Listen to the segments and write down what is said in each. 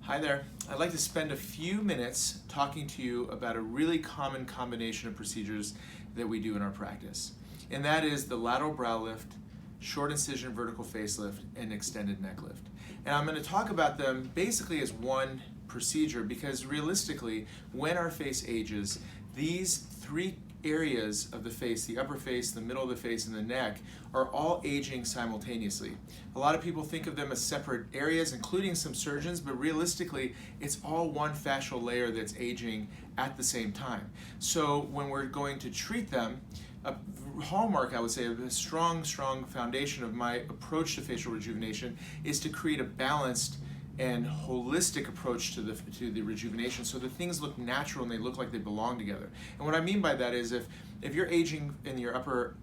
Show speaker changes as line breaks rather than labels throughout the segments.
Hi there. I'd like to spend a few minutes talking to you about a really common combination of procedures that we do in our practice. And that is the lateral brow lift, short incision vertical facelift, and extended neck lift. And I'm going to talk about them basically as one procedure because realistically, when our face ages, these three areas of the face, the upper face, the middle of the face, and the neck, are all aging simultaneously. A lot of people think of them as separate areas, including some surgeons, but realistically, it's all one fascial layer that's aging at the same time. So when we're going to treat them, a hallmark, I would say, of a strong foundation of my approach to facial rejuvenation is to create a balanced and holistic approach to the rejuvenation, so that things look natural and they look like they belong together. And what I mean by that is if you're aging in your upper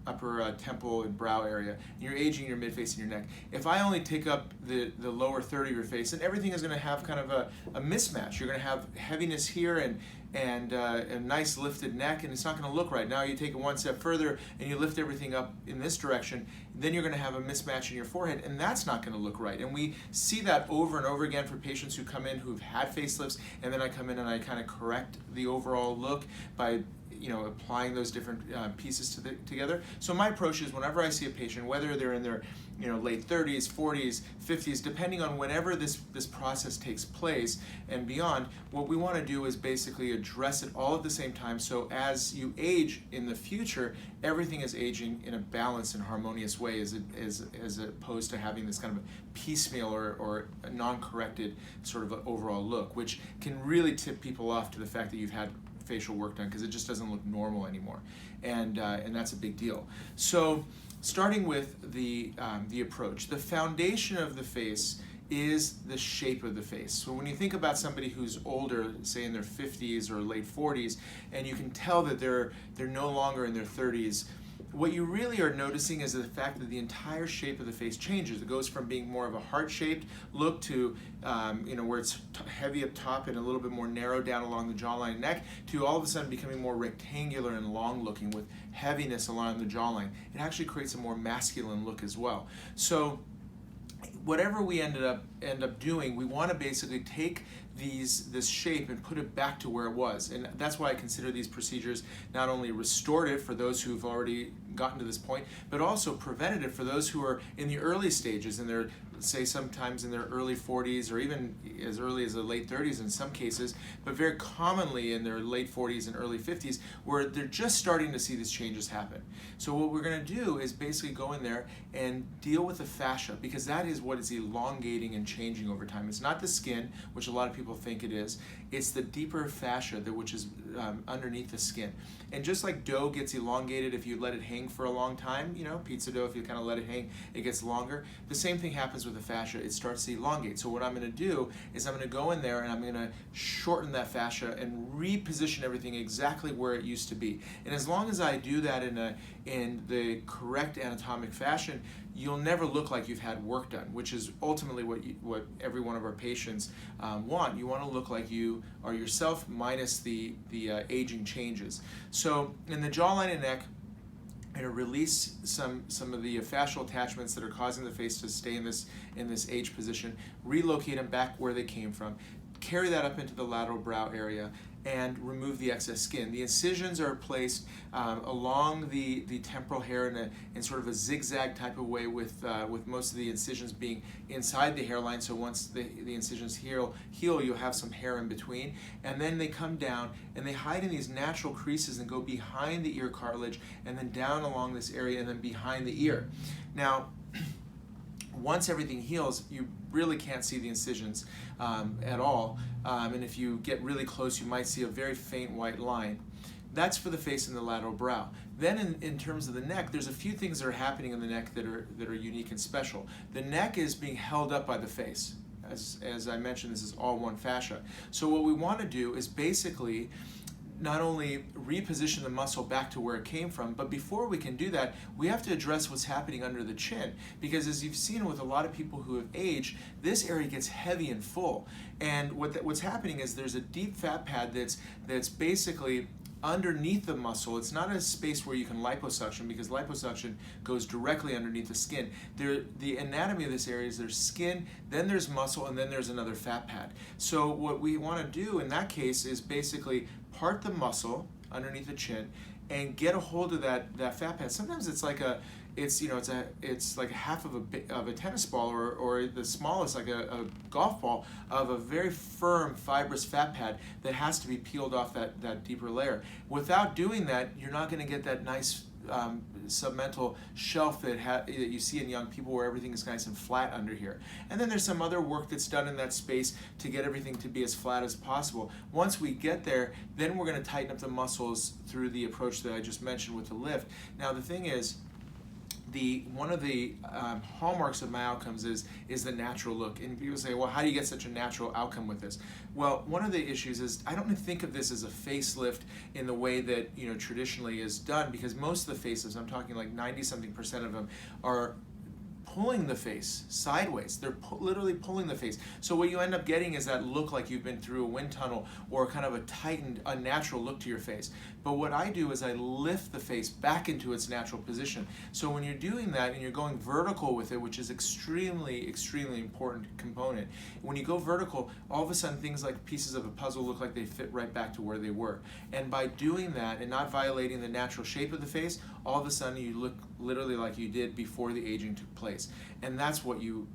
temple and brow area, and you're aging your mid-face and your neck, if I only take up the lower third of your face, then everything is going to have kind of a mismatch. You're going to have heaviness here and a nice lifted neck, and it's not going to look right. Now you take it one step further and you lift everything up in this direction, then you're going to have a mismatch in your forehead, and that's not going to look right. And we see that over and over again for patients who come in who've had facelifts, and then I come in and I kind of correct the overall look by applying those different pieces together. So my approach is whenever I see a patient, whether they're in their late 30s, 40s, 50s, depending on whenever this process takes place and beyond, what we want to do is basically address it all at the same time, so as you age in the future, everything is aging in a balanced and harmonious way as opposed to having this kind of piecemeal or a non-corrected sort of overall look, which can really tip people off to the fact that you've had facial work done, because it just doesn't look normal anymore, and that's a big deal. So starting with the approach, the foundation of the face is the shape of the face. So when you think about somebody who's older, say in their 50s or late 40s, and you can tell that they're no longer in their 30s, what you really are noticing is the fact that the entire shape of the face changes. It goes from being more of a heart-shaped look to, where it's heavy up top and a little bit more narrow down along the jawline and neck, to all of a sudden becoming more rectangular and long-looking with heaviness along the jawline. It actually creates a more masculine look as well. So whatever we end up doing, we want to basically take this shape and put it back to where it was. And that's why I consider these procedures not only restorative for those who've already gotten to this point, but also preventative for those who are in the early stages, in their, say sometimes in their early 40s or even as early as the late 30s in some cases, but very commonly in their late 40s and early 50s, where they're just starting to see these changes happen. So what we're going to do is basically go in there and deal with the fascia, because that is what is elongating and changing over time. It's not the skin, which a lot of people think it is. It's the deeper fascia which is underneath the skin. And just like dough gets elongated if you let it hang for a long time, pizza dough, if you kind of let it hang, it gets longer. The same thing happens with the fascia. It starts to elongate. So what I'm going to do is I'm going to go in there and I'm going to shorten that fascia and reposition everything exactly where it used to be. And as long as I do that in the correct anatomic fashion, you'll never look like you've had work done, which is ultimately what every one of our patients want. You want to look like you are yourself minus the aging changes. So in the jawline and neck, I'm going to release some of the fascial attachments that are causing the face to stay in this age position, relocate them back where they came from, carry that up into the lateral brow area, and remove the excess skin. The incisions are placed along the temporal hair in sort of a zigzag type of way, with most of the incisions being inside the hairline. So once the incisions heal, you'll have some hair in between, and then they come down and they hide in these natural creases and go behind the ear cartilage, and then down along this area, and then behind the ear. Now, once everything heals, you really can't see the incisions at all, and if you get really close, you might see a very faint white line. That's for the face and the lateral brow. Then in terms of the neck, there's a few things that are happening in the neck that are unique and special. The neck is being held up by the face. As I mentioned, this is all one fascia. So what we want to do is basically not only reposition the muscle back to where it came from, but before we can do that, we have to address what's happening under the chin. Because as you've seen with a lot of people who have aged, this area gets heavy and full. And what's happening is there's a deep fat pad that's basically underneath the muscle. It's not a space where you can liposuction, because liposuction goes directly underneath the skin. The anatomy of this area is there's skin, then there's muscle, and then there's another fat pad. So what we want to do in that case is basically part the muscle underneath the chin and get a hold of that fat pad. Sometimes it's like it's like half of a tennis ball, or the smallest, like a golf ball, of a very firm fibrous fat pad that has to be peeled off that deeper layer. Without doing that, you're not going to get that nice submental shelf that you see in young people, where everything is nice and flat under here. And then there's some other work that's done in that space to get everything to be as flat as possible. Once we get there, then we're going to tighten up the muscles through the approach that I just mentioned with the lift. Now the thing is, one of the hallmarks of my outcomes is the natural look. And people say, well, how do you get such a natural outcome with this? Well, one of the issues is I don't think of this as a facelift in the way that traditionally is done, because most of the facelifts, I'm talking like 90-something% of them, are pulling the face sideways. They're literally pulling the face. So what you end up getting is that look like you've been through a wind tunnel, or kind of a tightened, unnatural look to your face. But what I do is I lift the face back into its natural position. So when you're doing that and you're going vertical with it, which is extremely, extremely important component, when you go vertical, all of a sudden things like pieces of a puzzle look like they fit right back to where they were. And by doing that and not violating the natural shape of the face, all of a sudden you look literally like you did before the aging took place. And that's what you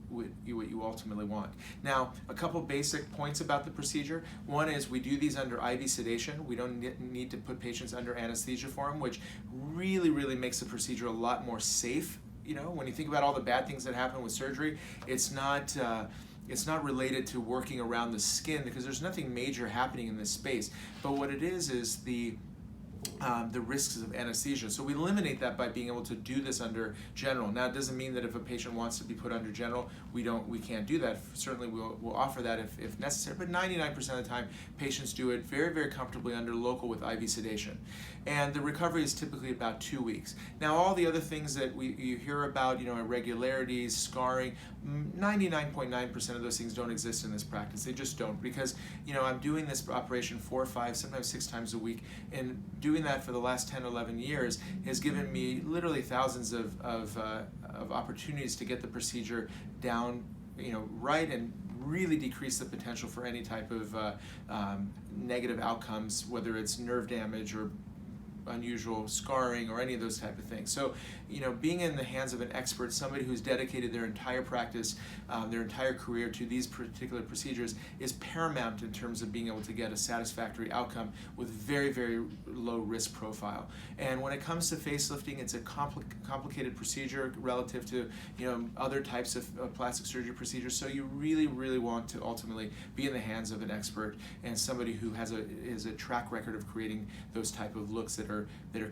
ultimately want. Now, a couple basic points about the procedure. One is we do these under IV sedation. We don't need to put patients under anesthesia for them, which really, really makes the procedure a lot more safe. When you think about all the bad things that happen with surgery, it's not related to working around the skin, because there's nothing major happening in this space. But what it is the risks of anesthesia. So we eliminate that by being able to do this under general. Now, it doesn't mean that if a patient wants to be put under general, we can't do that. Certainly we'll offer that if necessary, but 99% of the time, patients do it very, very comfortably under local with IV sedation. And the recovery is typically about 2 weeks. Now, all the other things that you hear about, irregularities, scarring, 99.9% of those things don't exist in this practice. They just don't, because I'm doing this operation 4, 5, sometimes 6 times a week, and doing that for the last 10, 11 years has given me literally thousands of opportunities to get the procedure down, right, and really decrease the potential for any type of negative outcomes, whether it's nerve damage or unusual scarring or any of those type of things. So, being in the hands of an expert, somebody who's dedicated their entire practice, their entire career to these particular procedures, is paramount in terms of being able to get a satisfactory outcome with very, very low risk profile. And when it comes to facelifting, it's a complicated procedure relative to other types of plastic surgery procedures. So you really, really want to ultimately be in the hands of an expert and somebody who has a track record of creating those type of looks that are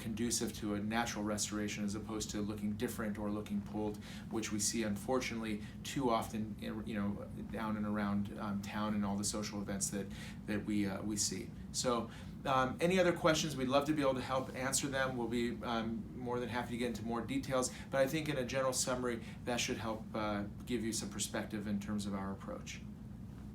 conducive to a natural restoration, as opposed to looking different or looking pulled, which we see unfortunately too often, down and around town and all the social events that we see. So any other questions, we'd love to be able to help answer them. We'll be more than happy to get into more details, but I think in a general summary, that should help give you some perspective in terms of our approach.